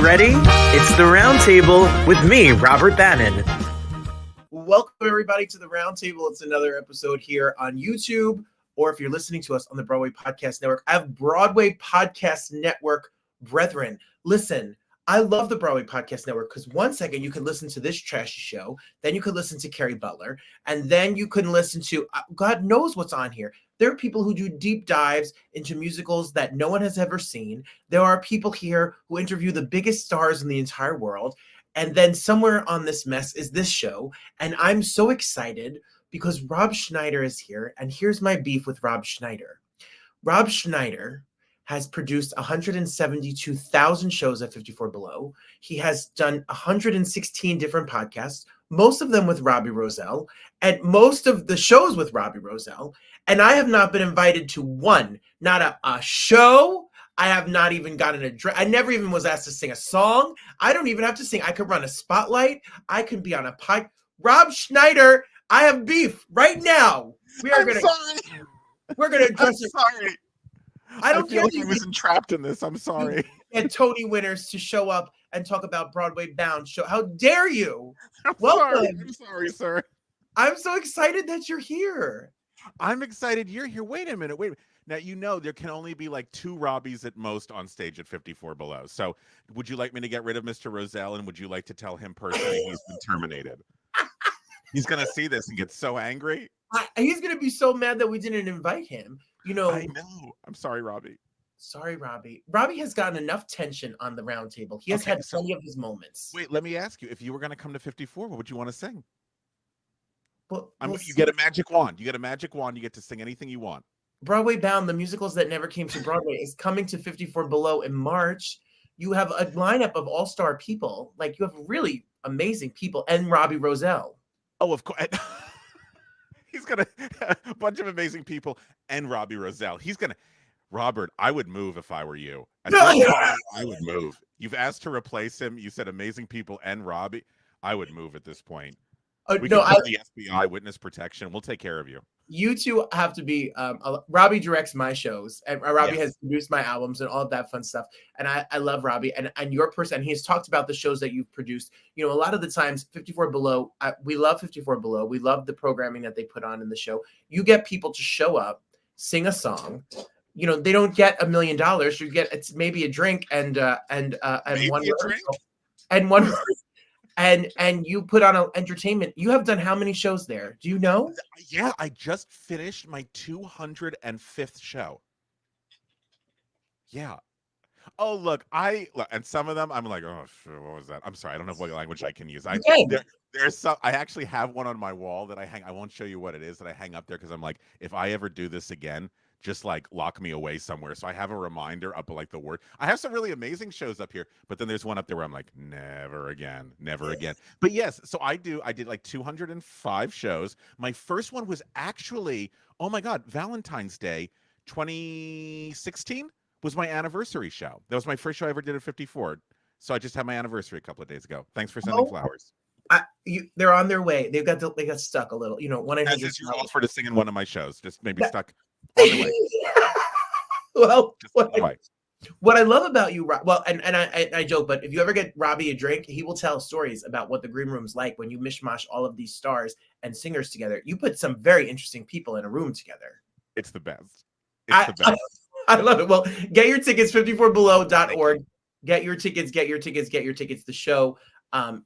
ready? It's the Roundtable with me, Robert Bannon. Welcome, everybody, to the Roundtable. It's another episode here on YouTube, or if you're listening to us on the Broadway Podcast Network. I have Broadway Podcast Network brethren. Listen, I love the Broadway Podcast Network because 1 second you could listen to this trashy show, then you could listen to Carrie Butler, and then you can listen to God knows what's on here. There are people who do deep dives into musicals that no one has ever seen. There are people here who interview the biggest stars in the entire world. And then somewhere on this mess is this show. And I'm so excited because Rob Schneider is here. And here's my beef with Rob Schneider. Rob Schneider has produced 172,000 shows at 54 Below. He has done 116 different podcasts, most of them with Robbie Roselle, and most of the shows with Robbie Roselle. And I have not been invited to one, not a show. I have not even gotten a dress. I never even was asked to sing a song. I don't even have to sing. I could run a spotlight. I can be on a pod. Rob Schneider, I have beef right now. We're gonna address it. Sorry. I don't feel like I was entrapped in this. I'm sorry. And Tony winners to show up and talk about Broadway Bound show. How dare you? I'm sorry, sir. I'm so excited that you're here. I'm excited you're here. Wait a minute. Now, you know there can only be like 2 Robbies at most on stage at 54 Below. So would you like me to get rid of Mr. Roselle, and would you like to tell him personally he's been terminated? He's going to see this and get so angry. He's going to be so mad that we didn't invite him. You know. I know. I'm sorry, Robbie. Sorry, Robbie. Robbie has gotten enough tension on the Roundtable. He has had plenty of his moments. Wait, let me ask you. If you were going to come to 54, what would you want to sing? You get a magic wand. You get a magic wand. You get to sing anything you want. Broadway Bound, the musicals that never came to Broadway, is coming to 54 Below in March. You have a lineup of all-star people. Like, you have really amazing people, and Robbie Roselle. Oh, of course. He's got a bunch of amazing people and Robbie Roselle. Robert, I would move if I were you. I would move. You've asked to replace him. You said amazing people and Robbie. I would move at this point. We can call the FBI witness protection. We'll take care of you. You two have to be. Robbie directs my shows, and Robbie has produced my albums and all of that fun stuff. And I love Robbie, and your person. And he's talked about the shows that you've produced. You know, a lot of the times, 54 Below. We love 54 Below. We love the programming that they put on in the show. You get people to show up, sing a song. You know, they don't get $1 million. You get it's maybe a drink and one rehearsal, and one. And you put on an entertainment. You have done how many shows there? Do you know? Yeah, I just finished my 205th show. Yeah. Oh, look, and some of them I'm like, oh, what was that? I'm sorry, I don't know what language I can use. There's some. I actually have one on my wall that I hang. I won't show you what it is that I hang up there because I'm like, if I ever do this again, just like lock me away somewhere. So I have a reminder up like the word. I have some really amazing shows up here, but then there's one up there where I'm like, never again, never again. But yes, so I did like 205 shows. My first one was actually, oh my God, Valentine's Day 2016 was my anniversary show. That was my first show I ever did at 54. So I just had my anniversary a couple of days ago. Thanks for sending flowers. They're on their way. They got stuck a little. You know, one of you offered to sing in one of my shows. Just maybe stuck on the way. Well, what I love about you, and I joke, but if you ever get Robbie a drink, he will tell stories about what the green room's like when you mishmash all of these stars and singers together. You put some very interesting people in a room together. It's the best. It's the best. I love it. Well, get your tickets, 54below.org. Get your tickets. The show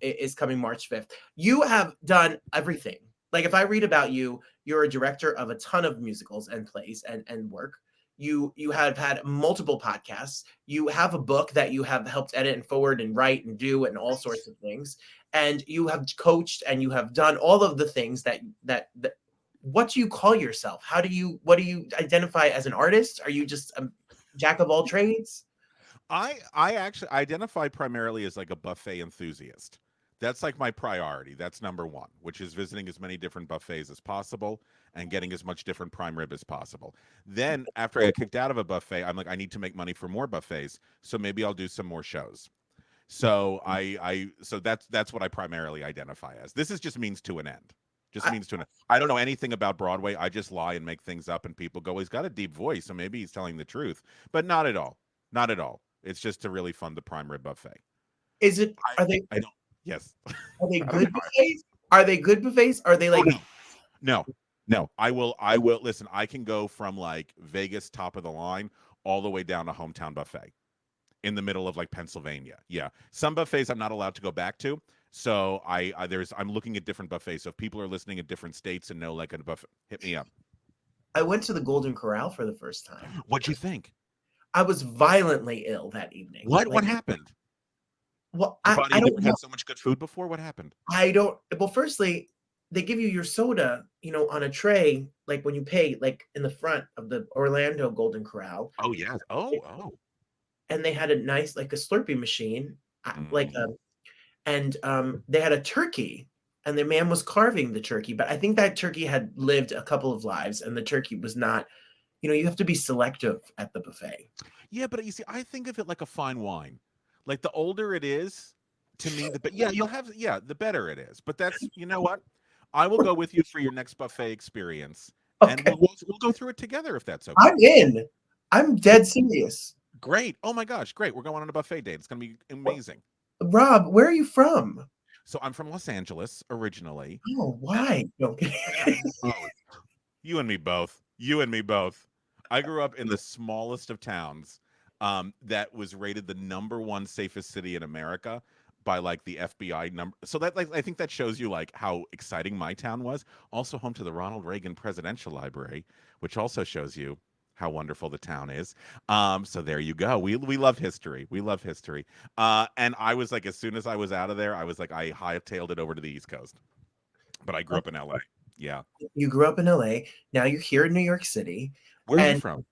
is coming March 5th. You have done everything. Like, if I read about you, you're a director of a ton of musicals and plays and work. You have had multiple podcasts. You have a book that you have helped edit and forward and write and do and all sorts of things. And you have coached and you have done all of the things that what do you call yourself? What do you identify as an artist? Are you just a jack of all trades? I actually identify primarily as like a buffet enthusiast. That's like my priority. That's number one, which is visiting as many different buffets as possible and getting as much different prime rib as possible. Then after I get kicked out of a buffet, I'm like, I need to make money for more buffets. So maybe I'll do some more shows. So so that's what I primarily identify as. This is just means to an end. Just means to an end. I don't know anything about Broadway. I just lie and make things up, and people go, he's got a deep voice, so maybe he's telling the truth. But not at all. Not at all. It's just to really fund the prime rib buffet. Is it? I don't. Yes. Are they I don't good know. buffets? Are they good buffets? Are they Oh, like? no. I will listen. I can go from like Vegas top of the line all the way down to Hometown Buffet in the middle of like Pennsylvania. Yeah, some buffets I'm not allowed to go back to. So I'm looking at different buffets. So if people are listening at different states and know like a buffet, hit me up. I went to the Golden Corral for the first time. What'd you think? I was violently ill that evening. What happened? Well, Your I body don't never know. had so much good food before. What happened? I don't. Well, firstly, they give you your soda, on a tray, like when you pay, like in the front of the Orlando Golden Corral. Oh yes. Oh. And they had a nice, like a Slurpee machine, like Mm. they had a turkey, and the man was carving the turkey. But I think that turkey had lived a couple of lives, and the turkey was not. You have to be selective at the buffet. Yeah, but you see, I think of it like a fine wine. Like the older it is, to me, the better it is. But that's you know what? I will go with you for your next buffet experience, and Okay, we'll go through it together if that's okay. I'm in. I'm dead serious. Great. Oh my gosh, great. We're going on a buffet date. It's going to be amazing. Rob, where are you from? So I'm from Los Angeles originally. Oh, why? No. Oh, you and me both. You and me both. I grew up in the smallest of towns that was rated the #1 safest city in America by like the FBI number. So that like I think that shows you like how exciting my town was. Also home to the Ronald Reagan Presidential Library, which also shows you how wonderful the town is. So there you go. We love history. We love history. And I was like, as soon as I was out of there, I was like, I hightailed it over to the East Coast. But I grew up in LA. Yeah. You grew up in LA. Now you're here in New York City. Where are you And from?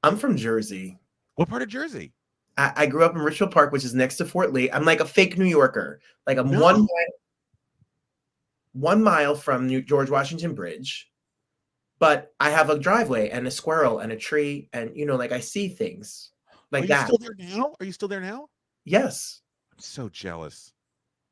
I'm from Jersey. What part of Jersey? I grew up in Richfield Park, which is next to Fort Lee. I'm like a fake New Yorker. Like I'm No. 1 mile from George Washington Bridge. But I have a driveway and a squirrel and a tree, and like I see things like Are you that. still there now? Are you still there now? Yes. I'm so jealous.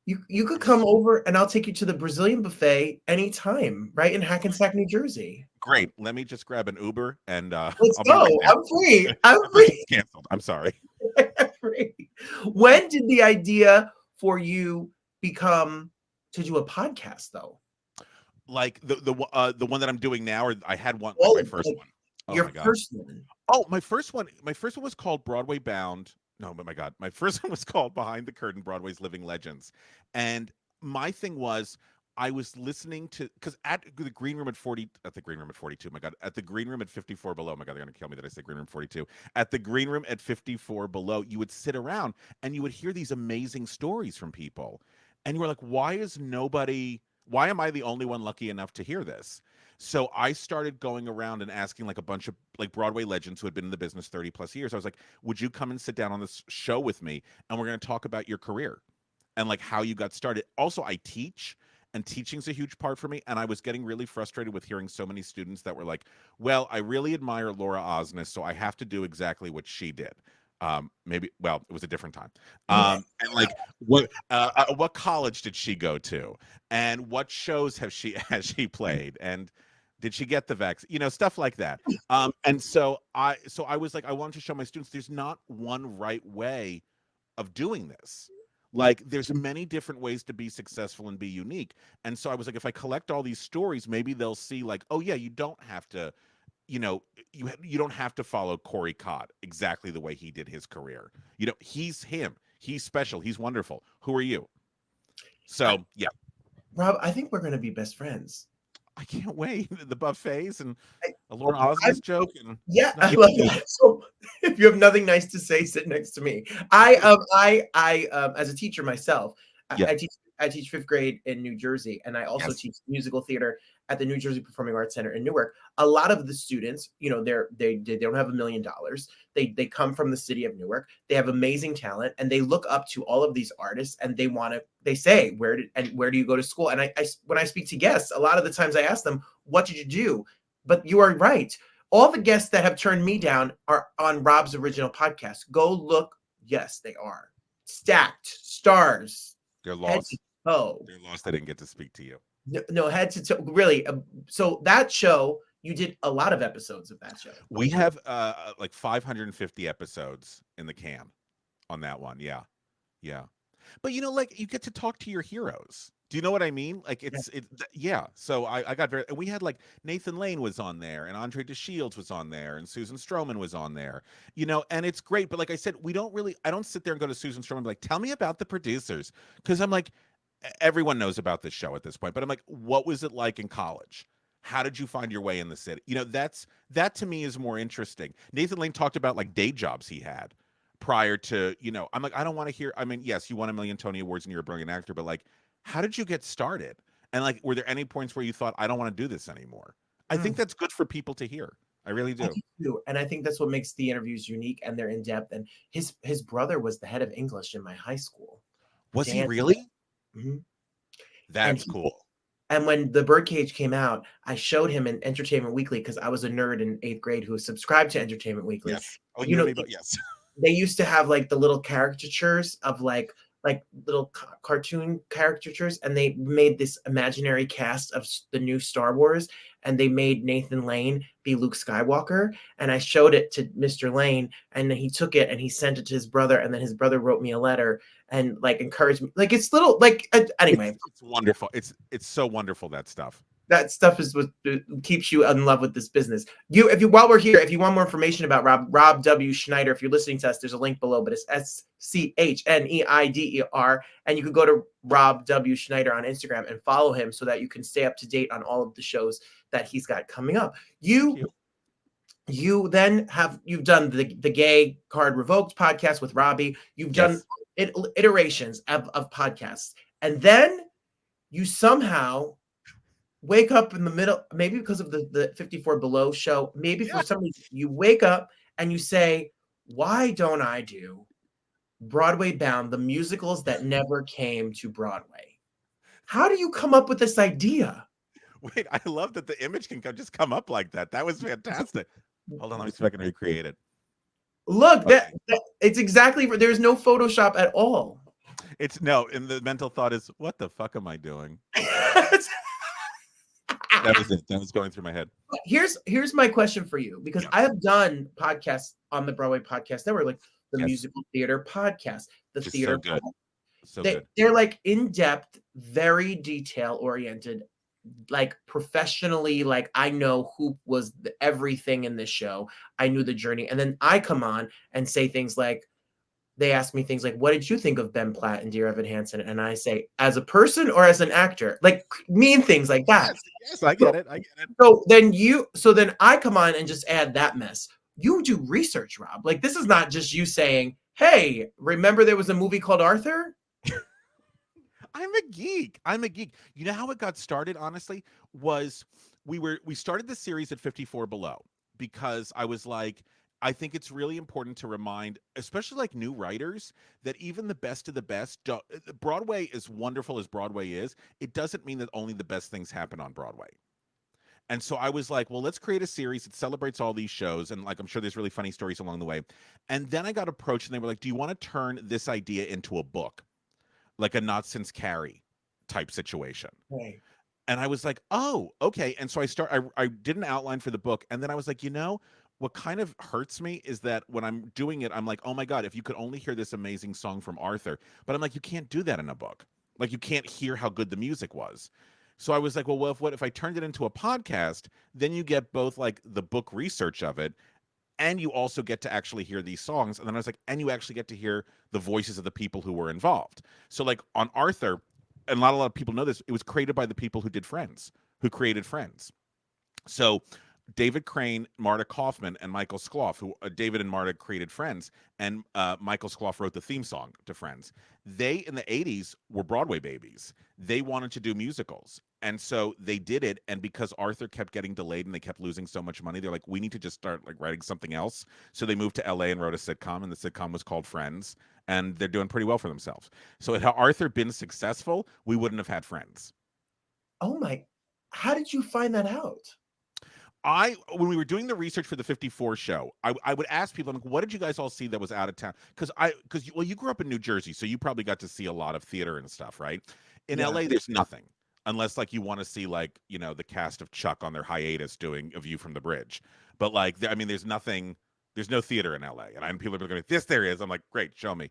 You could come over and I'll take you to the Brazilian buffet anytime, right in Hackensack, New Jersey. Great. Let me just grab an Uber and Let's I'll be go. right back. I'm free. I'm free. Canceled. I'm sorry. I'm free. When did the idea for you become to do a podcast though? Like the one that I'm doing now, or I had one, Oh, my first like one. Oh your my God. first one. Oh, my first one was called Broadway Bound. No, but my God, my first one was called Behind the Curtain: Broadway's Living Legends. And my thing was, I was listening to because at the green room at 42. My God, at the green room at 54 below. My God, they're gonna kill me that I say green room 42. At the green room at 54 below, you would sit around and you would hear these amazing stories from people, and you were like, why am I the only one lucky enough to hear this? So I started going around and asking like a bunch of like Broadway legends who had been in the business 30 plus years. I was like, would you come and sit down on this show with me? And we're going to talk about your career and like how you got started. Also, I teach, and teaching's a huge part for me. And I was getting really frustrated with hearing so many students that were like, well, I really admire Laura Osnes, so I have to do exactly what she did. Maybe, well, it was a different time. And like what college did she go to, and what shows has she played, and did she get the vaccine, stuff like that. And so I was like, I wanted to show my students there's not one right way of doing this. Like there's many different ways to be successful and be unique. And so I was like, if I collect all these stories, maybe they'll see like, oh yeah, you don't have to you don't have to follow Corey Cott exactly the way he did his career. He's him. He's special. He's wonderful. Who are you? So yeah, Rob, I think we're going to be best friends. I can't wait. The buffets and a Laura Osnes joke. And yeah, I love that. So if you have nothing nice to say, sit next to me. I as a teacher myself, Yeah. I teach 5th grade in New Jersey, and I also teach musical theater at the New Jersey Performing Arts Center in Newark. A lot of the students, they don't have $1 million. They come from the city of Newark. They have amazing talent, and they look up to all of these artists, and they say, where do you go to school? And I when I speak to guests, a lot of the times I ask them, what did you do? But you are right. All the guests that have turned me down are on Rob's original podcast. Go look. Yes, they are stacked stars. They're lost. Oh, they're lost. I didn't get to speak to you. No, head to toe. Really. So that show, you did a lot of episodes of that show. We have like 550 episodes in the can on that one. Yeah. But like you get to talk to your heroes. Do you know what I mean? Like yeah. So I got very, and we had like Nathan Lane was on there, and Andre DeShields was on there, and Susan Stroman was on there, and it's great. But like I said, I don't sit there and go to Susan Stroman and be like, tell me about the producers. Because I'm like, everyone knows about this show at this point, but I'm like, what was it like in college? How did you find your way in the city? That to me is more interesting. Nathan Lane talked about like day jobs he had prior to, I'm like, I don't want to hear, I mean, yes, you won a million Tony Awards and you're a brilliant actor, but like, how did you get started? And like, were there any points where you thought, I don't want to do this anymore? I think that's good for people to hear. I really do. I do too. And I think that's what makes the interviews unique, and they're in depth. And his brother was the head of English in my high school. Was he really? Mm-hmm. That's cool. And when The Birdcage came out, I showed him in Entertainment Weekly, because I was a nerd in 8th grade who subscribed to Entertainment Weekly. Yes. Oh, yes. They used to have like the little caricatures of like little cartoon caricatures, and they made this imaginary cast of the new Star Wars, and they made Nathan Lane be Luke Skywalker. And I showed it to Mr. Lane, and then he took it and he sent it to his brother, and then his brother wrote me a letter and like encouraged me. Like, it's little, like, anyway. It's wonderful. It's so wonderful, that stuff. That stuff is what keeps you in love with this business. While we're here, if you want more information about Rob W. Schneider, if you're listening to us, there's a link below, but it's SCHNEIDER, and you can go to Rob W. Schneider on Instagram and follow him so that you can stay up to date on all of the shows that he's got coming up. You then you've done the Gay Card Revoked podcast with Robbie. You've done iterations of podcasts, and then you somehow wake up in the middle, maybe because of the 54 Below show, maybe for some reason, you wake up and you say, why don't I do Broadway Bound, the musicals that never came to Broadway? How do you come up with this idea? Wait, I love that the image can just come up like that. That was fantastic. Hold on, let me see if I can recreate it. Look, that it's exactly, there's no Photoshop at all. It's no, and the mental thought is, what the fuck am I doing? That was it. That was going through my head. Here's my question for you, because I have done podcasts on the Broadway Podcast Network, like the Musical Theater Podcast, the Just Theater. So good. So good. They're like in-depth, very detail-oriented, like professionally, like I know who was everything in this show. I knew the journey. And then I come on and say things like, they ask me things like, what did you think of Ben Platt and Dear Evan Hansen? And I say, as a person or as an actor? Like, mean things like that. Yes, I get it. So then I come on and just add that mess. You do research, Rob. Like, this is not just you saying, hey, remember there was a movie called Arthur? I'm a geek. You know how it got started, honestly, was we started the series at 54 Below because I was like, I think it's really important to remind, especially like new writers, that even the best of the best, Broadway, as wonderful as Broadway is, it doesn't mean that only the best things happen on Broadway. And so I was like, well, let's create a series that celebrates all these shows. And like, I'm sure there's really funny stories along the way. And then I got approached and they were like, do you want to turn this idea into a book? Like a Not Since Carrie type situation. Right. And I was like, oh, okay. And so I did an outline for the book. And then I was like, what kind of hurts me is that when I'm doing it, I'm like, oh my God, if you could only hear this amazing song from Arthur. But I'm like, you can't do that in a book. Like, you can't hear how good the music was. So I was like, well, what if I turned it into a podcast? Then you get both like the book research of it, and you also get to actually hear these songs. And then I was like, and you actually get to hear the voices of the people who were involved. So like on Arthur, and not a lot of people know this, it was created by the people who did Friends, who created Friends. So David Crane, Marta Kaufman, and Michael Skloff, who David and Marta created Friends, and Michael Skloff wrote the theme song to Friends. They, in the 80s, were Broadway babies. They wanted to do musicals. And so they did it. And because Arthur kept getting delayed and they kept losing so much money, they're like, we need to just start like writing something else. So they moved to LA and wrote a sitcom, and the sitcom was called Friends. And they're doing pretty well for themselves. So had Arthur been successful, we wouldn't have had Friends. Oh my, how did you find that out? When we were doing the research for the 54 show, I would ask people, I'm like, what did you guys all see that was out of town? Because you grew up in New Jersey, so you probably got to see a lot of theater and stuff, right? In LA, there's nothing. Unless like you want to see like, the cast of Chuck on their hiatus doing A View from the Bridge. But like, there's nothing, there's no theater in LA. And people are going, this there is. I'm like, great, show me.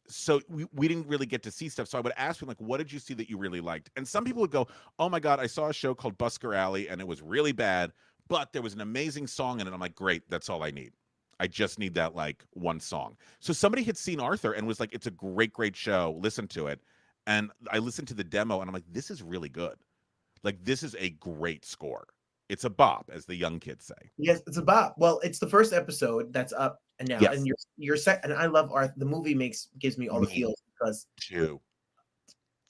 so we didn't really get to see stuff. So I would ask him, like, what did you see that you really liked? And some people would go, oh my God, I saw a show called Busker Alley and it was really bad, but there was an amazing song in it. I'm like, great, that's all I need. I just need that like one song. So somebody had seen Arthur and was like, it's a great, great show. Listen to it. And I listened to the demo and I'm like, this is really good. Like, this is a great score. It's a bop, as the young kids say. Yes, it's a bop. Well, it's the first episode that's up and now, Yes. and you're set. And I love Arthur. The movie gives me all the feels because Too.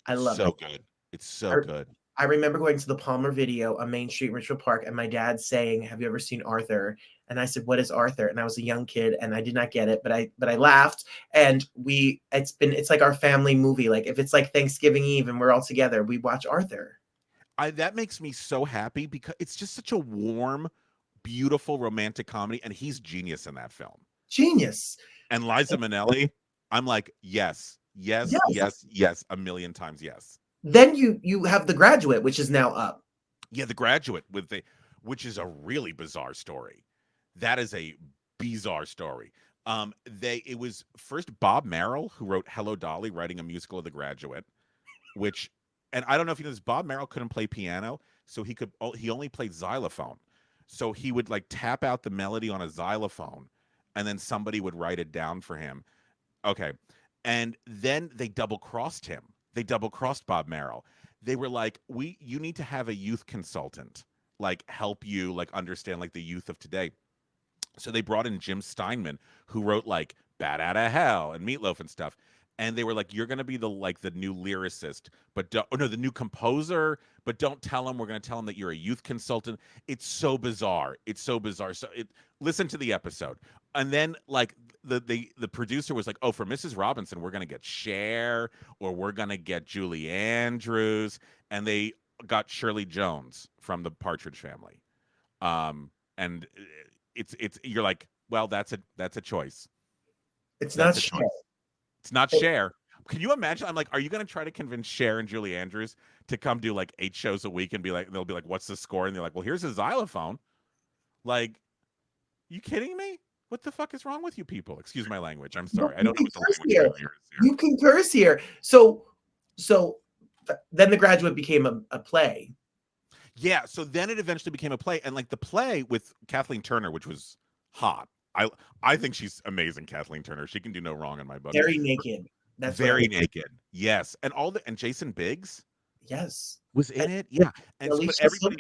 I love so it. Good. It's so good. I remember going to the Palmer Video on Main Street, Richmond Park, and my dad saying, "Have you ever seen Arthur?" And I said, "What is Arthur?" And I was a young kid, and I did not get it, but I laughed. And it's like our family movie. Like if it's like Thanksgiving Eve and we're all together, we watch Arthur. That makes me so happy because it's just such a warm, beautiful romantic comedy, and he's genius in that film. Genius. And Liza Minnelli, I'm like, yes, a million times yes. Then you have The Graduate, which is now up. Yeah, The Graduate which is a really bizarre story. That is a bizarre story. It was first Bob Merrill who wrote Hello Dolly, writing a musical of The Graduate, which, and I don't know if you know this, Bob Merrill couldn't play piano, so he only played xylophone. So he would like tap out the melody on a xylophone, and then somebody would write it down for him. Okay. And then they double-crossed him. They double-crossed Bob Merrill. They were like, you need to have a youth consultant, like help you like understand like the youth of today. So they brought in Jim Steinman, who wrote like Bat Outta Hell and Meatloaf and stuff. And they were like, you're going to be the new lyricist, but the new composer, but don't tell him. We're going to tell him that you're a youth consultant. It's so bizarre. So listen to the episode. And then like the producer was like, oh, for Mrs. Robinson, we're going to get Cher, or we're going to get Julie Andrews. And they got Shirley Jones from the Partridge Family. And you're like, well, that's a choice. It's not Cher. It's not Cher. Can you imagine? I'm like, are you going to try to convince Cher and Julie Andrews to come do like 8 shows a week and they'll be like, what's the score? And they're like, well, here's a xylophone. Like, you kidding me? What the fuck is wrong with you people? Excuse my language. I'm sorry. I don't know what the language here is here. You can curse here. So then The Graduate became a play. Yeah. So then it eventually became a play. And like the play with Kathleen Turner, which was hot. I think she's amazing, Kathleen Turner. She can do no wrong in my book. Very naked. That's very naked. Yes. And and Jason Biggs. Yes. Was in it. Yeah. And Alicia everybody.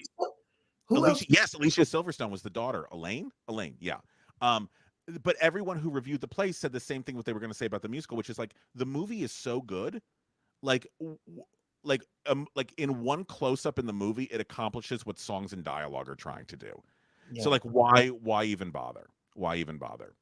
Silverstone? Alicia Silverstone was the daughter. Elaine. Yeah. But everyone who reviewed the play said the same thing what they were going to say about the musical, which is like the movie is so good, like in one close up in the movie, it accomplishes what songs and dialogue are trying to do. Yeah. So like, why even bother? Why even bother?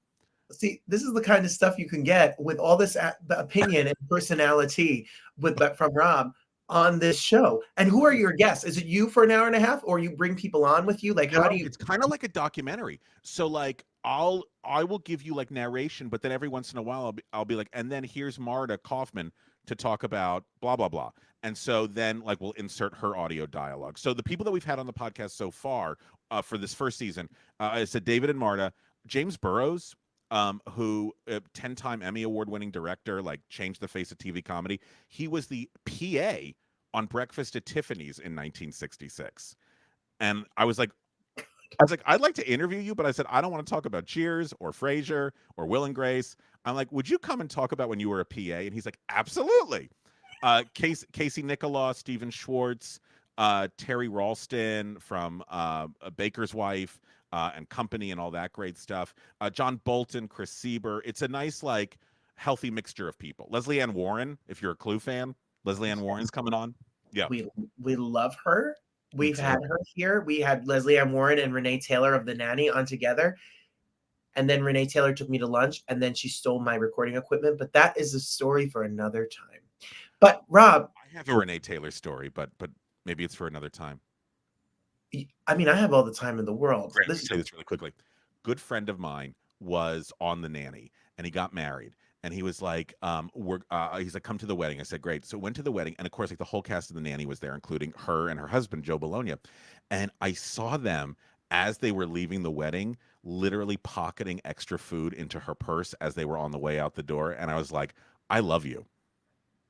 See, this is the kind of stuff you can get with all this opinion and personality from Rob on this show. And who are your guests? Is it you for an hour and a half, or you bring people on with you? Like, how do you? It's kind of like a documentary. So like, I will give you like narration, but then every once in a while I'll be like, and then here's Marta Kaufman to talk about blah blah blah. And so then like we'll insert her audio dialogue. So the people that we've had on the podcast so far for this first season, I said David and Marta, James Burrows, who 10-time Emmy Award-winning director, like changed the face of TV comedy. He was the PA on Breakfast at Tiffany's in 1966. And I was like, I'd like to interview you, but I said, I don't want to talk about Cheers or Frasier or Will and Grace. I'm like, would you come and talk about when you were a PA? And he's like, absolutely. Casey Nicholaw, Stephen Schwartz, Terry Ralston from Baker's Wife, and Company and all that great stuff. John Bolton, Chris Sieber. It's a nice, like, healthy mixture of people. Leslie Ann Warren, if you're a Clue fan, Leslie Ann Warren's coming on. Yeah. We love her. We've had her here. We had Leslie Ann Warren and Renee Taylor of The Nanny on together. And then Renee Taylor took me to lunch, and then she stole my recording equipment. But that is a story for another time. But Rob, I have a Renee Taylor story, but maybe it's for another time. I mean, I have all the time in the world. Great, let me say this really quickly. Good friend of mine was on The Nanny, and he got married. And he was like, he's like, come to the wedding. I said, great. So went to the wedding. And of course, like the whole cast of The Nanny was there, including her and her husband, Joe Bologna. And I saw them as they were leaving the wedding, literally pocketing extra food into her purse as they were on the way out the door. And I was like, I love you.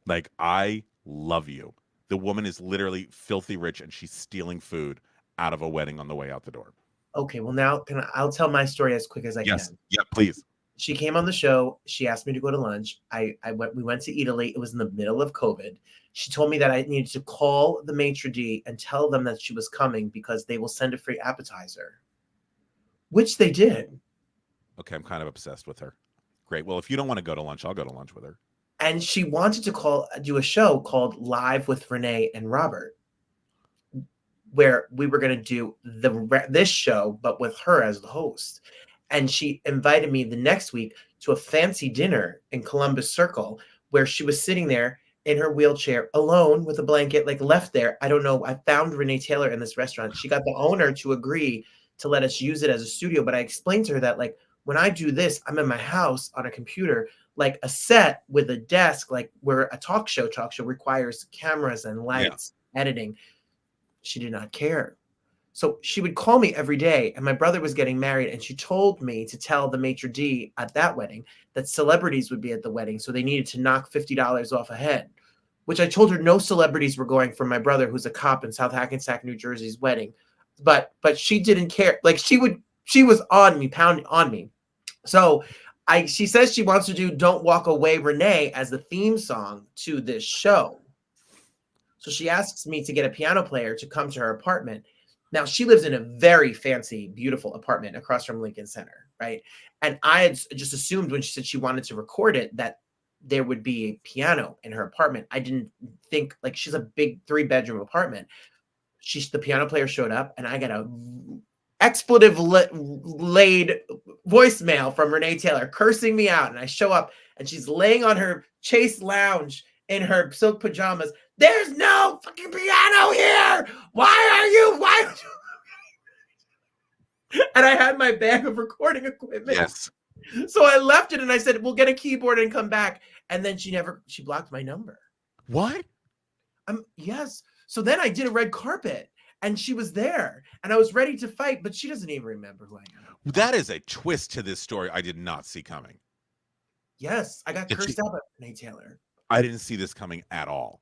Like, I love you. The woman is literally filthy rich, and she's stealing food out of a wedding on the way out the door. Okay, well now I'll tell my story as quick as I Yes. can. Yeah, please. She came on the show. She asked me to go to lunch. We went to Italy. It was in the middle of COVID. She told me that I needed to call the maitre d' and tell them that she was coming because they will send a free appetizer, which they did. Okay, I'm kind of obsessed with her. Great. Well, if you don't want to go to lunch, I'll go to lunch with her. And she wanted to do a show called Live with Renee and Robert, where we were going to do this show, but with her as the host. And she invited me the next week to a fancy dinner in Columbus Circle, where she was sitting there in her wheelchair alone with a blanket, like left there. I don't know. I found Renee Taylor in this restaurant. She got the owner to agree to let us use it as a studio. But I explained to her that, like, when I do this, I'm in my house on a computer, like a set with a desk, like where a talk show requires cameras and lights, editing. She did not care. So she would call me every day, and my brother was getting married, and she told me to tell the maitre d' at that wedding that celebrities would be at the wedding, so they needed to knock $50 off a head, which I told her no celebrities were going for my brother, who's a cop in South Hackensack, New Jersey's wedding. But she didn't care. Like, she was on me, pounding on me. So she says she wants to do Don't Walk Away, Renee as the theme song to this show. So she asks me to get a piano player to come to her apartment. Now, she lives in a very fancy, beautiful apartment across from Lincoln Center, right? And I had just assumed when she said she wanted to record it that there would be a piano in her apartment. I didn't think, like, she's a big 3-bedroom apartment. The piano player showed up, and I got a expletive laid voicemail from Renee Taylor cursing me out. And I show up, and she's laying on her chaise lounge in her silk pajamas. There's no fucking piano here. Why? And I had my bag of recording equipment. Yes. So I left it, and I said, we'll get a keyboard and come back. And then she blocked my number. What? Yes. So then I did a red carpet, and she was there, and I was ready to fight, but she doesn't even remember who I am. That is a twist to this story I did not see coming. Yes. I got cursed out by Renee Taylor. I didn't see this coming at all.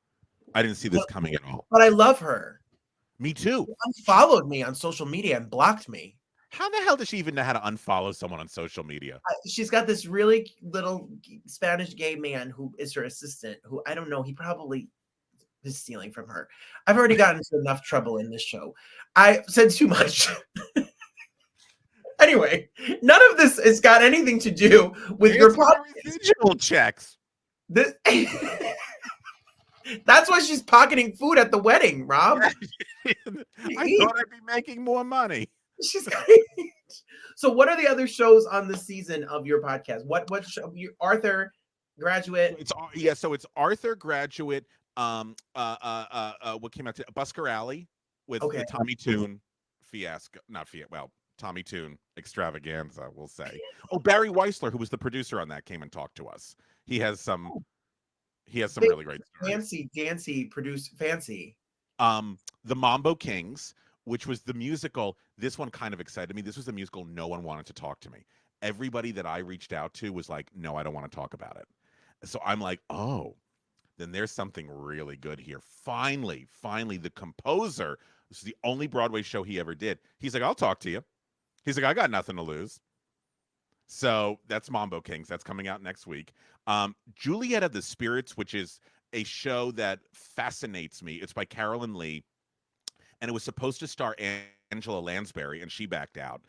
But I love her. Me too. She unfollowed me on social media and blocked me. How the hell does she even know how to unfollow someone on social media? She's got this really little Spanish gay man who is her assistant, who I don't know. He probably is stealing from her. I've already gotten into enough trouble in this show. I said too much. Anyway, none of this has got anything to do with your residual checks. That's why she's pocketing food at the wedding, Rob. I thought I'd be making more money. She's great. So what are the other shows on the season of your podcast? What show? Arthur, Graduate. So it's Arthur, Graduate. What came out to Busker Alley with the Tommy Tune fiasco. Tommy Tune extravaganza, we'll say. Oh, Barry Weissler, who was the producer on that, came and talked to us. He has some really great stories. Fancy. The Mambo Kings, which was the musical. This one kind of excited me. This was the musical no one wanted to talk to me. Everybody that I reached out to was like, no, I don't want to talk about it. So I'm like, oh, then there's something really good here. Finally, the composer, this is the only Broadway show he ever did. He's like, I'll talk to you. He's like, I got nothing to lose. So that's Mambo Kings. That's coming out next week. Juliet of the Spirits, which is a show that fascinates me. It's by Carolyn Lee, and it was supposed to star Angela Lansbury, and she backed out.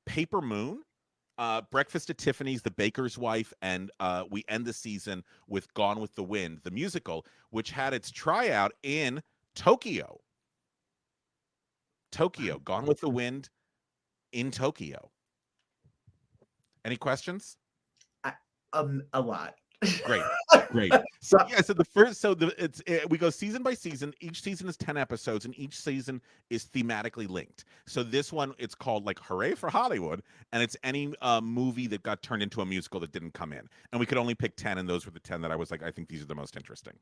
Paper Moon, Breakfast at Tiffany's, The Baker's Wife, and we end the season with Gone with the Wind, the musical, which had its tryout in Tokyo. Gone with the Wind in Tokyo. Any questions? A lot. Great. So we go season by season. Each season is 10 episodes, and each season is thematically linked. So this one, it's called like Hooray for Hollywood, and it's any movie that got turned into a musical that didn't come in. And we could only pick 10, and those were the 10 that I was like, I think these are the most interesting.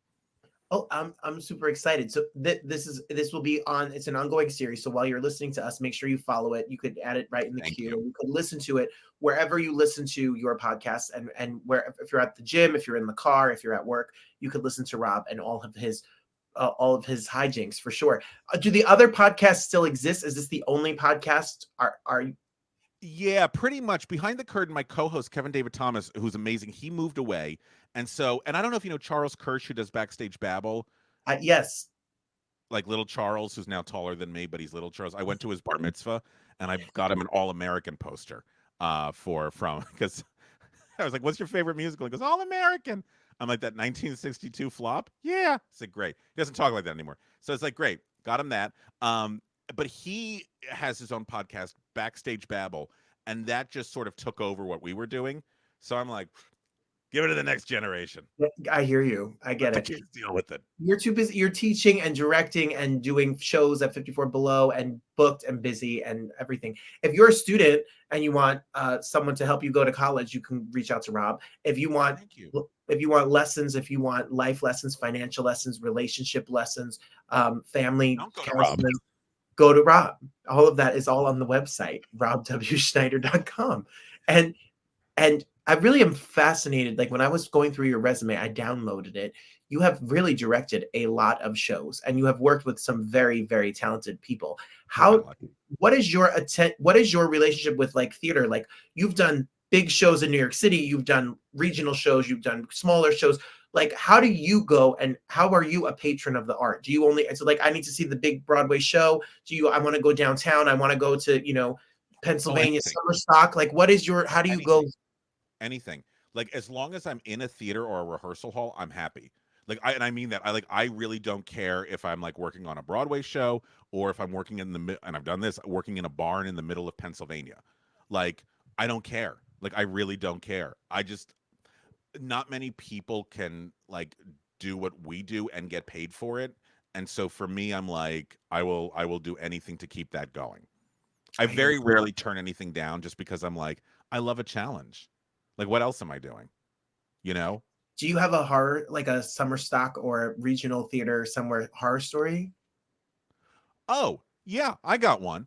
Oh, I'm super excited. So this will be on. It's an ongoing series. So while you're listening to us, make sure you follow it. You could add it right in the Thank queue. you. You could listen to it wherever you listen to your podcast, and where if you're at the gym, if you're in the car, if you're at work, you could listen to Rob and all of his hijinks for sure. Do the other podcasts still exist? Is this the only podcast? Are you? Yeah, pretty much. Behind the curtain, my co-host Kevin David Thomas, who's amazing, he moved away, and I don't know if you know Charles Kirsch, who does Backstage Babble, Yes. like Little Charles, who's now taller than me, but he's Little Charles. I went to his bar mitzvah, and I got him an All-American poster, from because I was like, "What's your favorite musical?" He goes, "All American." I'm like, "That 1962 flop?" Yeah, it's like great. He doesn't talk like that anymore, so it's like great. Got him that. But he has his own podcast, Backstage Babble, and that just sort of took over what we were doing. So I'm like, give it to the next generation. I hear you. I get Let the it. kids deal with it. You're too busy. You're teaching and directing and doing shows at 54 Below and booked and busy and everything. If you're a student and you want someone to help you go to college, you can reach out to Rob. If you want, Thank you. if you want lessons, if you want life lessons, financial lessons, relationship lessons, family Don't go to Rob. counseling, go to Rob. All of that is all on the website, robwschneider.com. And I really am fascinated. Like when I was going through your resume, I downloaded it. You have really directed a lot of shows and you have worked with some very, very talented people. What is your relationship with like theater? Like you've done big shows in New York City, you've done regional shows, you've done smaller shows. Like, how do you go and how are you a patron of the art? Do you only, so like, I need to see the big Broadway show. I want to go downtown. I want to go to, Pennsylvania, summer stock. Like, how do you go? Anything. Like, as long as I'm in a theater or a rehearsal hall, I'm happy. Like, I mean that. I really don't care if I'm like working on a Broadway show or if I'm working and I've done this, working in a barn in the middle of Pennsylvania. Like, I don't care. Like, I really don't care. Not many people can like do what we do and get paid for it. And so for me, I'm like, I will do anything to keep that going. I very rarely turn anything down just because I'm like, I love a challenge. Like, what else am I doing? Do you have a horror, like a summer stock or a regional theater somewhere horror story? Oh, yeah, I got one.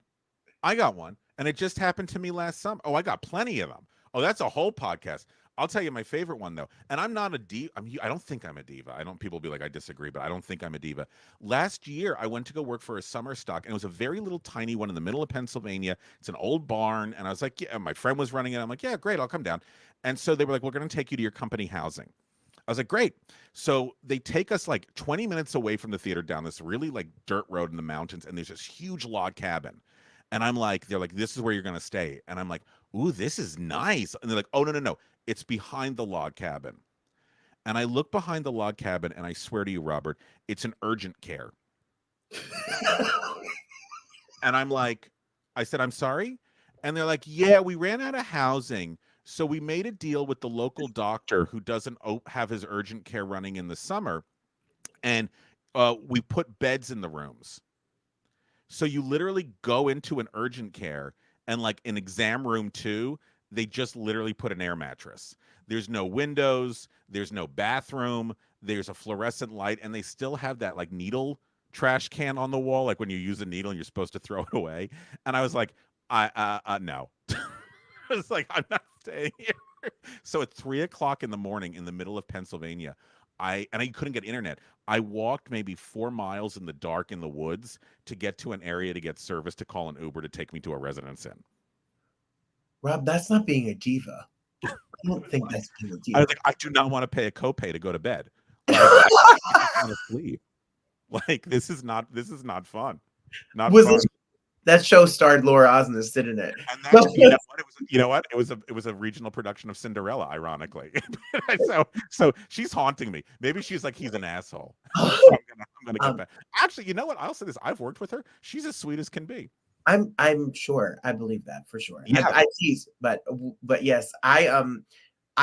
And it just happened to me last summer. Oh, I got plenty of them. Oh, that's a whole podcast. I'll tell you my favorite one though. And I'm not a diva. I don't think I'm a diva. People be like, I disagree, but I don't think I'm a diva. Last year, I went to go work for a summer stock and it was a very little tiny one in the middle of Pennsylvania. It's an old barn. And I was like, yeah, my friend was running it. I'm like, yeah, great. I'll come down. And so they were like, we're going to take you to your company housing. I was like, great. So they take us like 20 minutes away from the theater down this really like dirt road in the mountains. And there's this huge log cabin. And they're like, this is where you're going to stay. And I'm like, ooh, this is nice. And they're like, oh, no. It's behind the log cabin. And I look behind the log cabin and I swear to you, Robert, it's an urgent care. And I said, I'm sorry. And they're like, yeah, we ran out of housing. So we made a deal with the local doctor who doesn't have his urgent care running in the summer. And we put beds in the rooms. So you literally go into an urgent care and like in exam room 2, they just literally put an air mattress. There's no windows. There's no bathroom. There's a fluorescent light. And they still have that like needle trash can on the wall. Like when you use a needle and you're supposed to throw it away. And I was like, no. I was like, I'm not staying here. So at 3:00 in the morning in the middle of Pennsylvania, I couldn't get internet. I walked maybe 4 miles in the dark in the woods to get to an area to get service to call an Uber to take me to a residence inn. Rob, that's not being a diva. I don't think that's being a diva. I was like, I do not want to pay a copay to go to bed. Like, I just want to sleep. Like this is not fun. Not fun. That show starred Laura Osnes, didn't it? And you know what? It was a regional production of Cinderella, ironically. so she's haunting me. Maybe she's like, he's an asshole. I'm gonna get back. Actually, you know what? I'll say this. I've worked with her. She's as sweet as can be. I'm sure. I believe that for sure. Yeah. I tease, but yes, I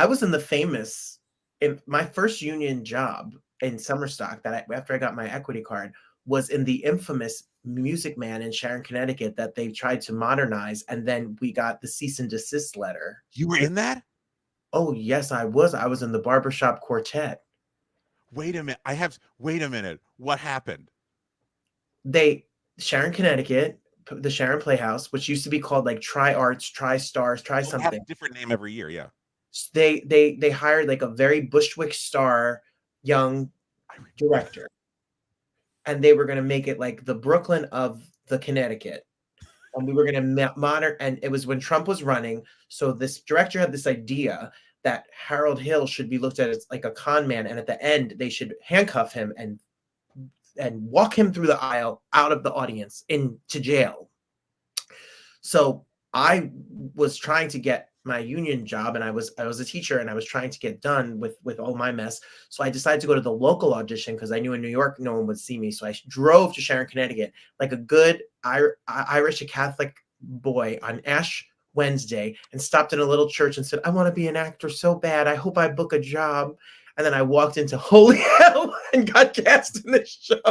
was in my first union job in summer stock after I got my equity card was in the infamous Music Man in Sharon, Connecticut that they tried to modernize, and then we got the cease and desist letter. You were in that? Oh yes, I was. I was in the barbershop quartet. Wait a minute. Wait a minute. What happened? Sharon, Connecticut, the Sharon Playhouse, which used to be called like Try Arts, Try Stars, Try They have a something. different name every year. Yeah. They hired like a very Bushwick star young director, and they were going to make it like the Brooklyn of the Connecticut. And we were going to monitor, and it was when Trump was running. So this director had this idea that Harold Hill should be looked at as like a con man, and at the end they should handcuff him and walk him through the aisle out of the audience into jail. So I was trying to get my union job, and I was a teacher, and I was trying to get done with all my mess. So I decided to go to the local audition because I knew in New York no one would see me. So I drove to Sharon, Connecticut, like a good Irish Catholic boy on Ash Wednesday, and stopped in a little church and said, "I want to be an actor so bad. I hope I book a job." And then I walked into holy hell and got cast in this show.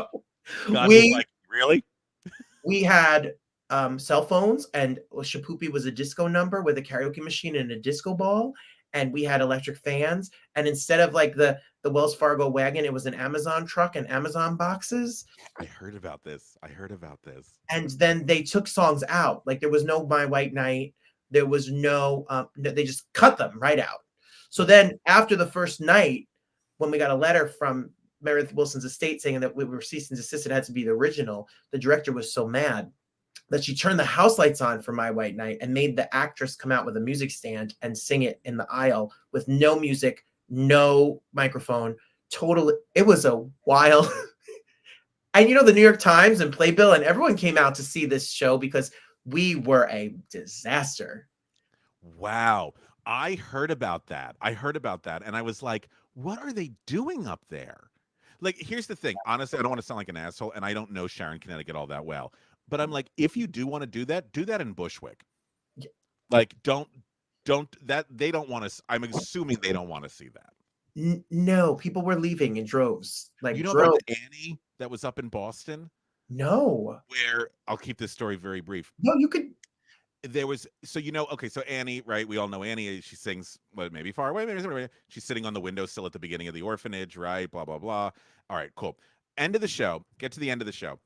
God was like, really? We had cell phones, and Shapoopy was a disco number with a karaoke machine and a disco ball, and we had electric fans. And instead of like the Wells Fargo wagon, it was an Amazon truck and Amazon boxes. I heard about this. And then they took songs out. Like there was no My White Night. There was no, they just cut them right out. So then after the first night, when we got a letter from Meredith Wilson's estate saying that we were cease and desist, it had to be the original, the director was so mad that she turned the house lights on for My White Night and made the actress come out with a music stand and sing it in the aisle with no music, no microphone. Totally, it was a wild. And you know, the New York Times and Playbill and everyone came out to see this show because we were a disaster. Wow. I heard about that. And I was like, what are they doing up there? Like, here's the thing. Honestly, I don't want to sound like an asshole, and I don't know Sharon, Connecticut all that well. But I'm like, if you do want to do that in Bushwick. Like, don't that they don't want to. I'm assuming they don't want to see that. No, people were leaving in droves. Like, you know about the Annie that was up in Boston? No. Where I'll keep this story very brief. No, you could. There was, so okay, so Annie, right? We all know Annie. She sings, maybe Far Away, maybe she's sitting on the windowsill at the beginning of the orphanage, right? Blah blah blah. All right, cool. End of the show. Get to the end of the show.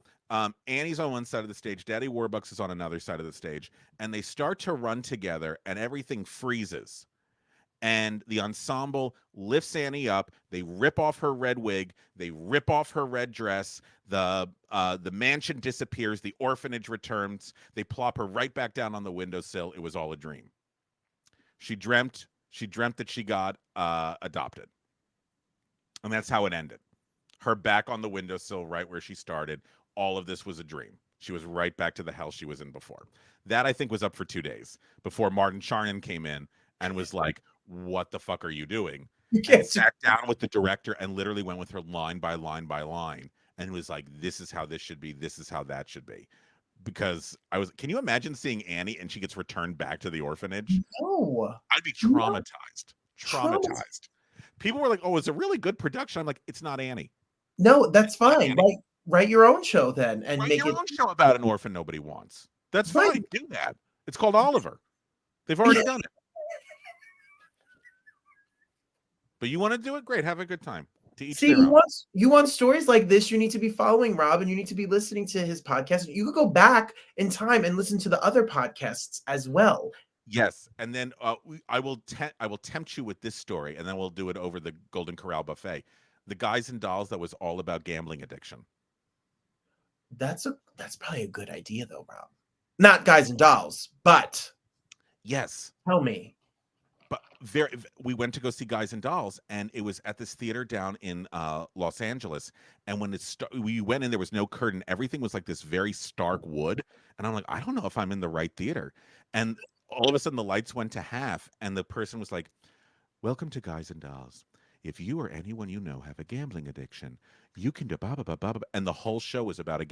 Annie's on one side of the stage. Daddy Warbucks is on another side of the stage, and they start to run together, and everything freezes. And the ensemble lifts Annie up. They rip off her red wig. They rip off her red dress. The mansion disappears. The orphanage returns. They plop her right back down on the windowsill. It was all a dream. She dreamt that she got adopted. And that's how it ended. Her back on the windowsill, right where she started. All of this was a dream. She was right back to the hell she was in before. That, I think, was up for 2 days before Martin Charnin came in and was like, what the fuck are you doing? And sat down with the director and literally went with her line by line by line and was like, this is how this should be. This is how that should be. Because can you imagine seeing Annie and she gets returned back to the orphanage? No. I'd be traumatized. Traumatized. People were like, oh, it's a really good production. I'm like, it's not Annie. No, that's fine. Write your own show then. And write your own show about an orphan nobody wants. That's fine. Do that. It's called Oliver. They've already done it. But you want to do it? Great. Have a good time. See, you want stories like this, you need to be following Rob, and you need to be listening to his podcast. You could go back in time and listen to the other podcasts as well. Yes, and then I will tempt you with this story, and then we'll do it over the Golden Corral buffet. The Guys and Dolls that was all about gambling addiction. That's probably a good idea though, Rob. Not Guys and Dolls, but yes. Tell me. But we went to go see Guys and Dolls, and it was at this theater down in Los Angeles. And when we went in, there was no curtain. Everything was like this very stark wood. And I'm like, I don't know if I'm in the right theater. And all of a sudden, the lights went to half, and the person was like, "Welcome to Guys and Dolls. If you or anyone you know have a gambling addiction, you can do blah blah blah blah." And the whole show was about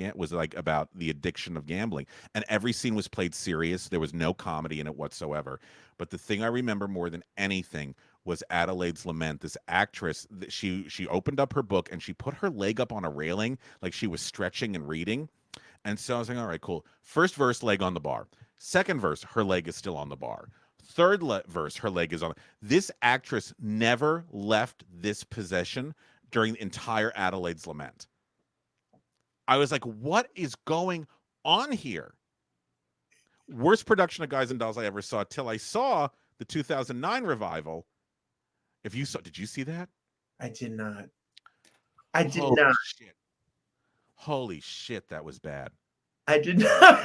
about the addiction of gambling. And every scene was played serious. There was no comedy in it whatsoever. But the thing I remember more than anything was Adelaide's lament. This actress, she opened up her book and she put her leg up on a railing like she was stretching and reading. And so I was like, all right, cool. First verse, leg on the bar. Second verse, her leg is still on the bar. Third verse, her leg is on. This actress never left this position during the entire Adelaide's Lament. I was like, what is going on here? Worst production of Guys and Dolls I ever saw till I saw the 2009 revival. Did you see that? I did not. I did not. Shit. Holy shit, that was bad. I did not.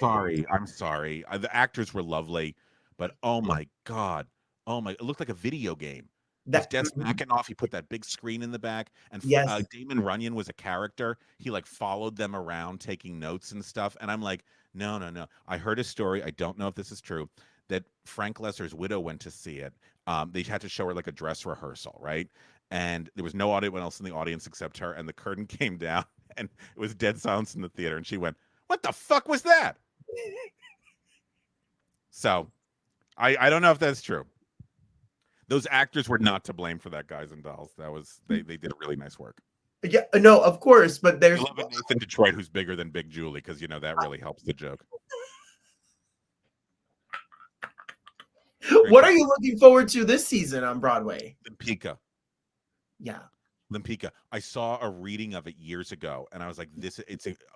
I'm sorry. The actors were lovely, but oh my God. It looked like a video game. With Des McAnuff, he put that big screen in the back, and yes. Damon Runyon was a character. He like followed them around taking notes and stuff. And I'm like, no. I heard a story. I don't know if this is true, that Frank Lesser's widow went to see it. They had to show her like a dress rehearsal, right? And there was no anyone else in the audience except her. And the curtain came down, and it was dead silence in the theater. And she went, "What the fuck was that?" So, I don't know if that's true. Those actors were not to blame for that, Guys and Dolls. They did a really nice work. Yeah, no, of course, but there's Nathan Detroit, who's bigger than Big Julie, because that really helps the joke. What are you looking forward to this season on Broadway? Limpika. Yeah. Limpika. I saw a reading of it years ago, and I was like,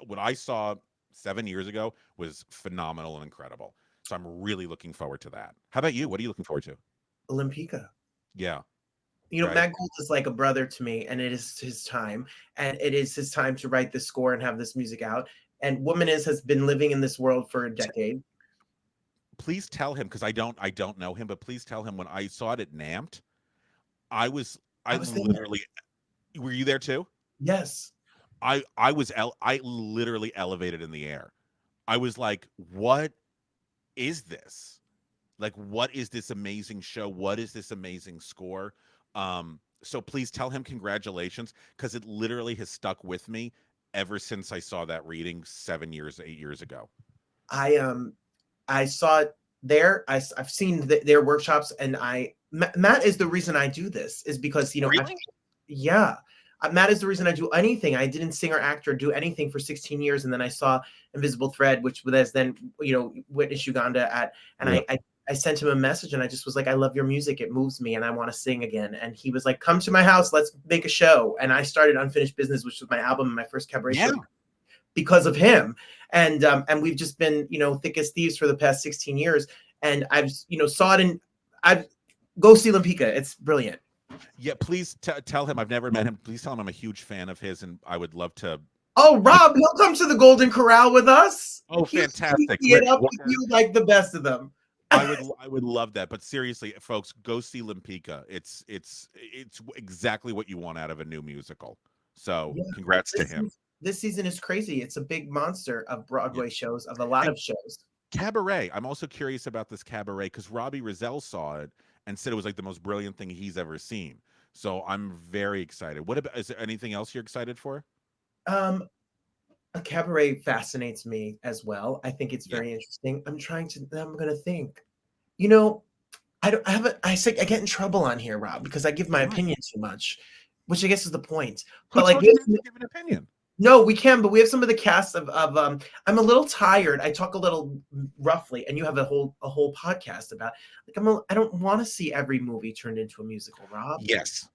what I saw 7 years ago was phenomenal and incredible. So I'm really looking forward to that. How about you? What are you looking forward to? Limpika. Yeah. Right. Matt Gould is like a brother to me, and it is his time. And it is his time to write this score and have this music out. And Woman has been living in this world for a decade. Please tell him, because I don't know him, but please tell him when I saw it at NAMT, I literally there. Were you there too? Yes. I literally elevated in the air. I was like, what is this? Like, what is this amazing show? What is this amazing score? So please tell him congratulations, because it literally has stuck with me ever since I saw that reading 8 years ago. I saw it there. I've seen their workshops, and Matt is the reason I do this, is because, really? Matt is the reason I do anything. I didn't sing or act or do anything for 16 years. And then I saw Invisible Thread, which was then, Witness Uganda I sent him a message, and I just was like, I love your music. It moves me, and I want to sing again. And he was like, come to my house. Let's make a show. And I started Unfinished Business, which was my album and my first cabaret show, because of him. And we've just been, thick as thieves for the past 16 years. And I've, saw it, and go see Limpika. It's brilliant. Yeah, please tell him. I've never met him. Please tell him I'm a huge fan of his, and I would love to. Oh, Rob, he'll come to the Golden Corral with us. Oh, fantastic! Get up with you like the best of them. I would love that. But seriously, folks, go see Limpika. It's exactly what you want out of a new musical. So congrats to him. This season is crazy. It's a big monster of Broadway shows, of a lot of shows. Cabaret. I'm also curious about this Cabaret, because Robbie Rizal saw it and said it was like the most brilliant thing he's ever seen. So I'm very excited. Is there anything else you're excited for? A Cabaret fascinates me as well. I think it's very interesting. I'm going to think, I get in trouble on here, Rob, because I give my opinion too much, which I guess is the point. But like, give an opinion. No, we can, but we have some of the cast of I'm a little tired. I talk a little roughly, and you have a whole podcast about, like, I don't want to see every movie turned into a musical, Rob. Yes.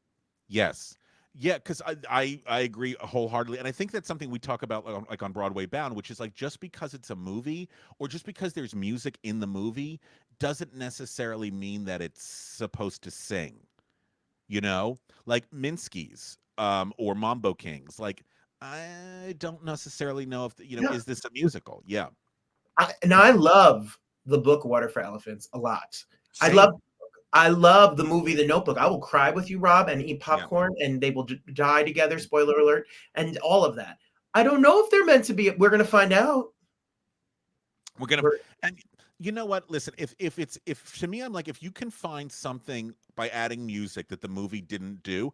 Yeah, because I agree wholeheartedly. And I think that's something we talk about like on Broadway Bound, which is like, just because it's a movie or just because there's music in the movie doesn't necessarily mean that it's supposed to sing, like Minsky's or Mambo Kings. Like, I don't necessarily know if, is this a musical? Yeah. I love the book Water for Elephants a lot. Same. I love the movie The Notebook. I will cry with you, Rob, and eat popcorn, and they will die together, spoiler alert, and all of that. I don't know if they're meant to be. We're going to find out. And you know what? Listen, if to me, I'm like, if you can find something by adding music that the movie didn't do,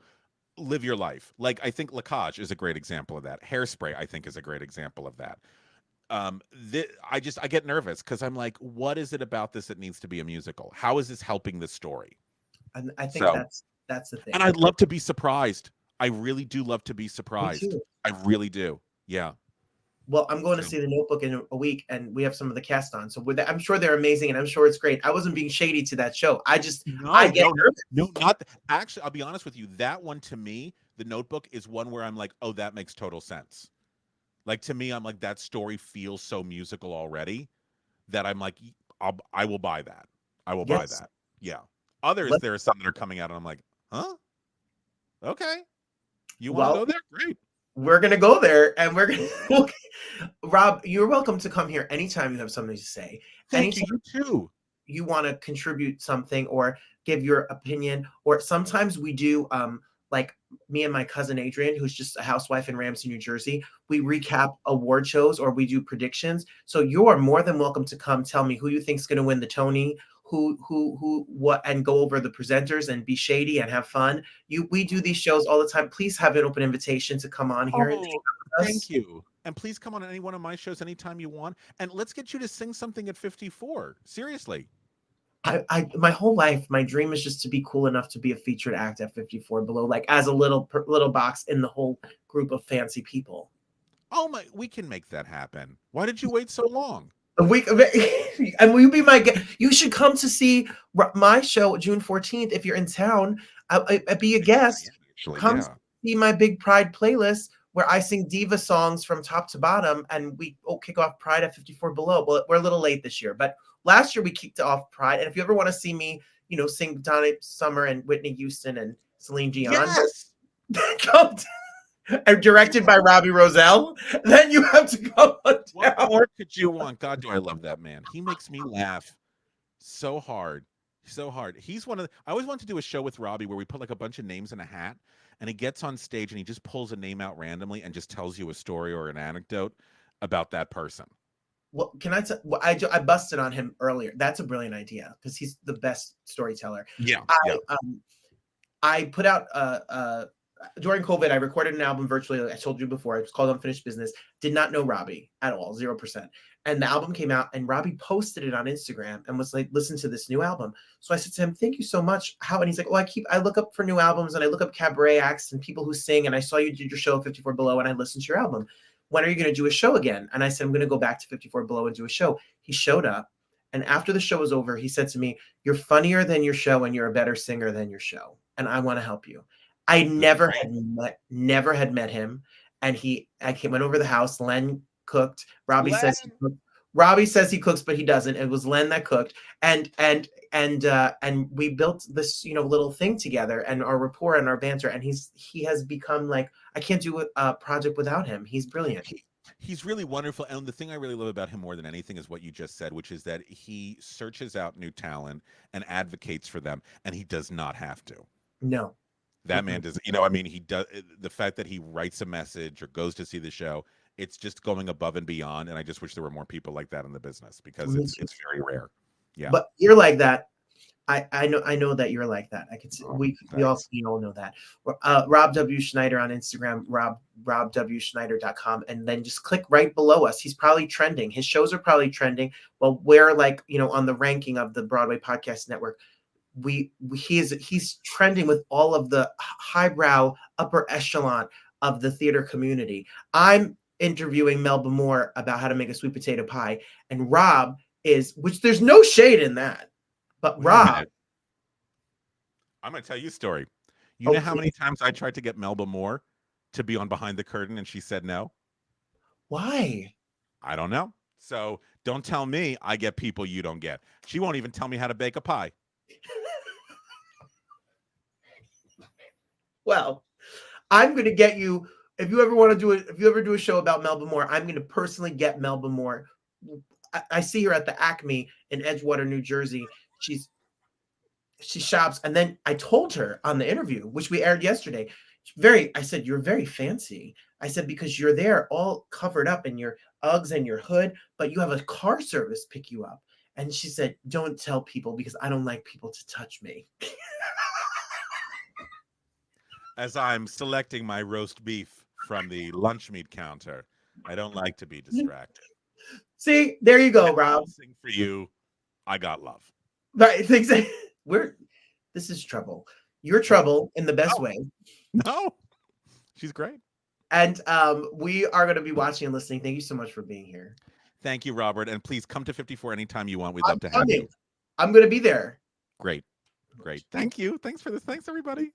live your life. Like, I think Lacage is a great example of that. Hairspray, I think, is a great example of that. I get nervous, because I'm like, what is it about this that needs to be a musical? How is this helping the story? And I think that's the thing. And I'd love to be surprised. I really do love to be surprised. I really do. Yeah. Well, I'm going to see The Notebook in a week, and we have some of the cast on. So I'm sure they're amazing, and I'm sure it's great. I wasn't being shady to that show. I get nervous. No, not actually. I'll be honest with you. That one, to me, The Notebook is one where I'm like, oh, that makes total sense. Like, to me, I'm like, that story feels so musical already that I'm like, I will buy that. I will buy that. Yeah. Others, there are some that are coming out and I'm like, huh? Okay. You want to go there? Great. We're going to go there, and we're going to... Rob, you're welcome to come here anytime you have something to say. Thank you too. You want to contribute something or give your opinion, or sometimes we do, like me and my cousin Adrian, who's just a housewife in Ramsey, New Jersey, we recap award shows or we do predictions. So you are more than welcome to come tell me who you think's going to win the Tony, what, and go over the presenters and be shady and have fun. We do these shows all the time. Please have an open invitation to come on here. Thank you. And please come on any one of my shows anytime you want. And let's get you to sing something at 54. Seriously. My whole life, my dream is just to be cool enough to be a featured act at 54 Below, like as a little box in the whole group of fancy people. Oh my, we can make that happen. Why did you wait so long? And will you be my guest? You should come to see my show June 14th. If you're in town, I'll be a guest. Come see my Big Pride playlist where I sing diva songs from top to bottom, and we kick off Pride at 54 Below. Well, we're a little late this year, but last year we kicked off Pride. And if you ever want to see me, sing Donna Summer and Whitney Houston and Celine Dion, come and directed by Robbie Roselle, then you have to come on down. What more could you want? God, do I love that man. He makes me laugh so hard. So hard. He's one of I always want to do a show with Robbie where we put like a bunch of names in a hat and he gets on stage and he just pulls a name out randomly and just tells you a story or an anecdote about that person. Well, can I tell? I busted on him earlier. That's a brilliant idea because he's the best storyteller. Yeah. I put out during COVID, I recorded an album virtually. Like I told you before, it was called Unfinished Business. Did not know Robbie at all, 0%. And the album came out, and Robbie posted it on Instagram and was like, "Listen to this new album." So I said to him, "Thank you so much." How? And he's like, "Well, I look up for new albums and I look up cabaret acts and people who sing. And I saw you did your show at 54 Below, and I listened to your album. When are you going to do a show again?" And I said, "I'm going to go back to 54 Below and do a show." He showed up, and after the show was over, he said to me, "You're funnier than your show, and you're a better singer than your show, and I want to help you." I never had met him, and I went over the house. Len cooked. Robbie says he cooks, but he doesn't. It was Len that cooked, and we built this little thing together, and our rapport and our banter. And he has become like, I can't do a project without him. He's brilliant. He's really wonderful, and the thing I really love about him more than anything is what you just said, which is that he searches out new talent and advocates for them, and he does not have to. No. That man does, he does. The fact that he writes a message or goes to see the show, it's just going above and beyond. And I just wish there were more people like that in the business because it's very rare. Yeah. But you're like that. I know that you're like that. I could see we all know that. Rob W. Schneider on Instagram, robwschneider.com, and then just click right below us. He's probably trending. His shows are probably trending. Well, we're like, on the ranking of the Broadway Podcast Network. He's trending with all of the highbrow upper echelon of the theater community. I'm interviewing Melba Moore about how to make a sweet potato pie, and Rob which there's no shade in that, but Rob, I'm going to tell you a story. You know how many times I tried to get Melba Moore to be on Behind the Curtain and she said no? Why? I don't know. So don't tell me I get people you don't get. She won't even tell me how to bake a pie. Well, I'm going to get you, if you ever do a show about Melba Moore, I'm going to personally get Melba Moore. I see her at the Acme in Edgewater, New Jersey. She shops. And then I told her on the interview, which we aired yesterday, I said, "You're very fancy." I said, "Because you're there all covered up in your Uggs and your hood, but you have a car service pick you up." And she said, "Don't tell people because I don't like people to touch me." As I'm selecting my roast beef from the lunch meat counter, I don't like to be distracted. See, there you go, Rob. Sing for you, I got love. Right, this is trouble. You're trouble in the best way. No, she's great. And we are going to be watching and listening. Thank you so much for being here. Thank you, Robert. And please come to 54 anytime you want. We'd love to have you. I'm going to be there. Great. Thank you. Thanks for this. Thanks, everybody.